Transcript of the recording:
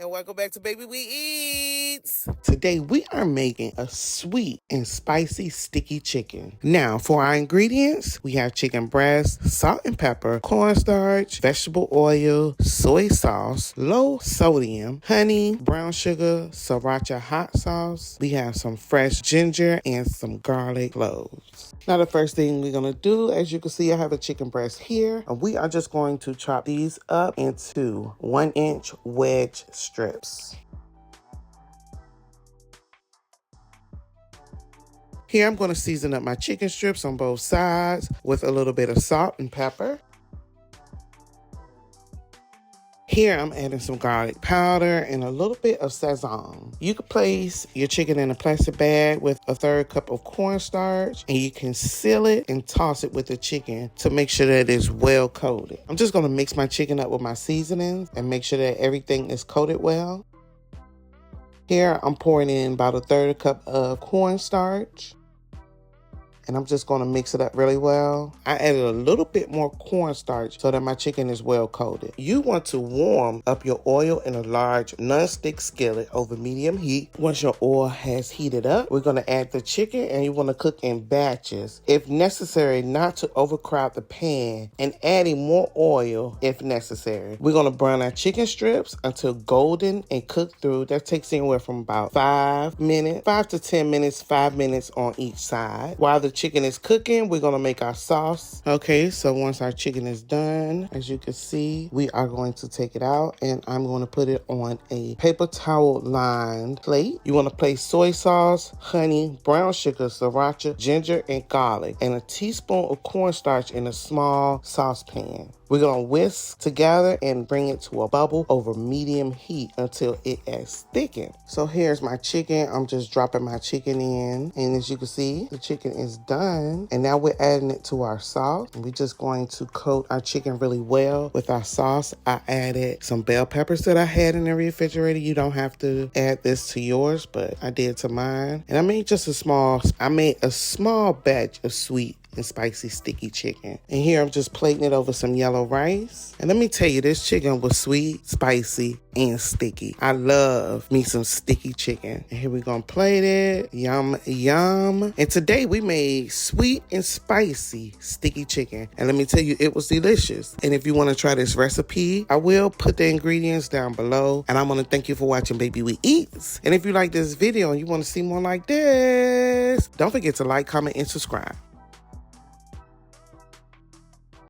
And welcome back to Baby We Eats. Today we are making a sweet and spicy sticky chicken. Now for our ingredients, we have chicken breast, salt and pepper, cornstarch, vegetable oil, soy sauce, low sodium, honey, brown sugar, sriracha hot sauce. We have some fresh ginger and some garlic cloves. Now the first thing we're going to do, as you can see, I have a chicken breast here, and we are just going to chop these up into 1-inch wedge strips. Here I'm going to season up my chicken strips on both sides with a little bit of salt and pepper. Here I'm adding some garlic powder and a little bit of Sazon. You can place your chicken in a plastic bag with a 1/3 cup of cornstarch, and you can seal it and toss it with the chicken to make sure that it's well coated. I'm just going to mix my chicken up with my seasonings and make sure that everything is coated well. Here I'm pouring in about a 1/3 cup of cornstarch. And I'm just going to mix it up really well. I added a little bit more cornstarch so that my chicken is well coated. You want to warm up your oil in a large non-stick skillet over medium heat. Once your oil has heated up, we're going to add the chicken, and you want to cook in batches. If necessary, not to overcrowd the pan, and adding more oil if necessary. We're going to brown our chicken strips until golden and cooked through. That takes anywhere from about 5 to 10 minutes, 5 minutes on each side. While the chicken is cooking, we're gonna make our sauce. Okay, so once our chicken is done, as you can see, we are going to take it out, and I'm going to put it on a paper towel lined plate. You want to place soy sauce, honey, brown sugar, sriracha, ginger, and garlic, and a teaspoon of cornstarch in a small saucepan. We're going to whisk together and bring it to a bubble over medium heat until it has thickened. So here's my chicken. I'm just dropping my chicken in. And as you can see, the chicken is done. And now we're adding it to our sauce. And we're just going to coat our chicken really well with our sauce. I added some bell peppers that I had in the refrigerator. You don't have to add this to yours, but I did to mine. And I made a small batch of sweet and spicy sticky chicken. And here I'm just plating it over some yellow rice. And let me tell you, this chicken was sweet, spicy, and sticky. I love me some sticky chicken. And here we're gonna plate it. Yum, yum. And today we made sweet and spicy sticky chicken. And let me tell you, it was delicious. And if you want to try this recipe, I will put the ingredients down below. And I want to thank you for watching Baby We Eats. And if you like this video and you want to see more like this, don't forget to like, comment, and subscribe.